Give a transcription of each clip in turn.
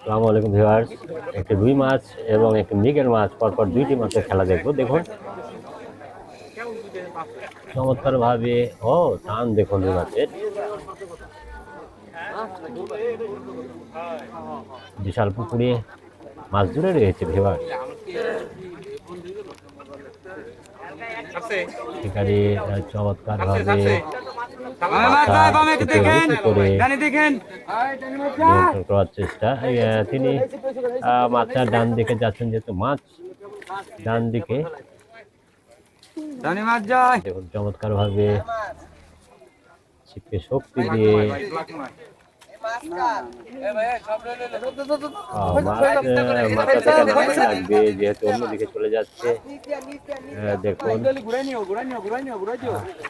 আসসালামু আলাইকুম ভিউয়ার্স। একটি রুই মাছ এবং একটি মৃগেল মাছ পরপর দুইটি মাছের খেলা দেখবো। দেখুন চমৎকার ভাবে টান দেখুন রুই মাছের, বিশাল পুকুরে মাছ ধরে রয়েছে ভিউয়ার্স। শিকারি চমৎকার ভাবে নিয়ন্ত্রণ করার চেষ্টা। তিনি মাছটা ডান দিকে যাচ্ছেন, যেহেতু মাছ ডান দিকে। দেখুন চমৎকার ভাবে ছিপকে শক্তি দিয়ে মাথা থেকে নামানো লাগবে, যেহেতু অন্যদিকে চলে যাচ্ছে। দেখুন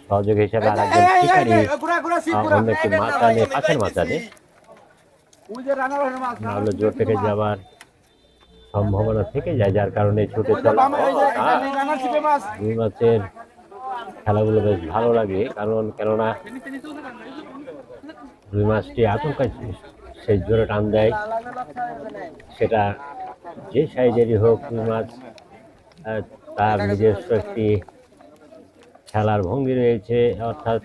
সহযোগী হিসেবে আর একজন শিকারী অন্য একটি মাছ আনে, কাছের মাছ আনে, নাহলে জোর থেকে যাওয়ার সম্ভাবনা থেকে যায়, যার কারণে ছুটে চলা। রুই মাছের খেলাগুলো বেশ ভালো লাগে, কেননা রুই মাছটি আচমকায় সেই জোরে টান দেয়, সেটা যে সাইজেরই হোক। রুই মাছ তার নিজস্ব একটি খেলার ভঙ্গি রয়েছে, অর্থাৎ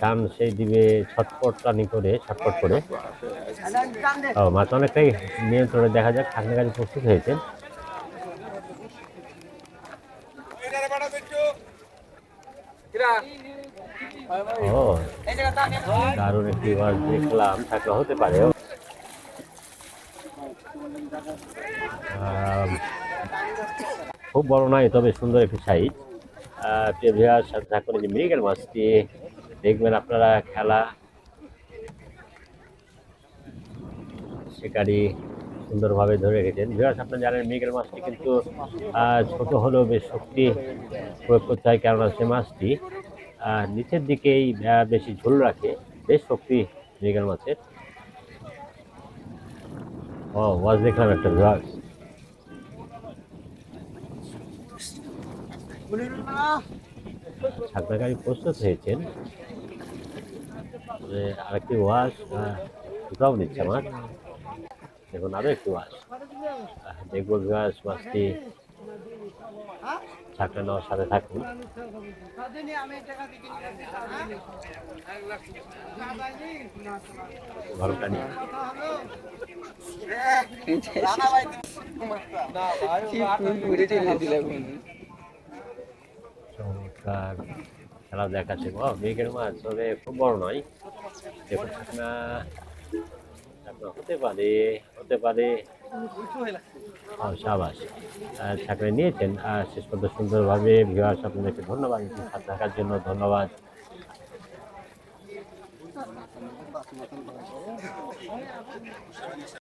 টান সেই দিবে ছটপট করে। মাছ অনেকটাই নিয়ন্ত্রণে, দেখা যাক ঠান্ডা কাজে প্রস্তুত হয়েছেন। দারুণ একটি মাছ দেখলাম, থাকলে হতে পারে। খুব বড় নয়, তবে সুন্দর একটি সাইজ। সাথে থাকুন। যে মৃগেল মাছটি দেখবেন আপনারা, খেলা শিকারি সুন্দরভাবে ধরে রেখেছেন। ভিউয়ার্স, আপনারা জানেন মৃগেল মাছটি কিন্তু ছোট হলেও বেশ শক্তি প্রয়োগ করতে হয়, কেননা সে মাছটি নিচের দিকেই বেশি ঝোল রাখে, বেশ শক্তি মৃগেল মাছের। মাছ দেখলাম একটা। ভিউয়ার্স, ছাত্রকারী প্রস্তুত হয়েছেন। আরেকটি ওয়াশ কোথাও নিচ্ছে মাছ। দেখুন আরো একটি মাছ দেখবো। ভিউয়ার্স, মাছটি ছাকড়া নেওয়ার সাথে থাকুন। ভালোটা নিয়ে চমৎকার খেলা দেখাচ্ছে। মৃগেল মাছ, তবে খুব বড় নয়। দেখুন ছাকনা হতে পারে। সাবাস, ছাকড়া নিয়েছেন শেষ পর্যন্ত সুন্দরভাবে। ভিউয়ার্স, আপনাদেরকে ধন্যবাদ সাথে থাকার জন্য। ধন্যবাদ।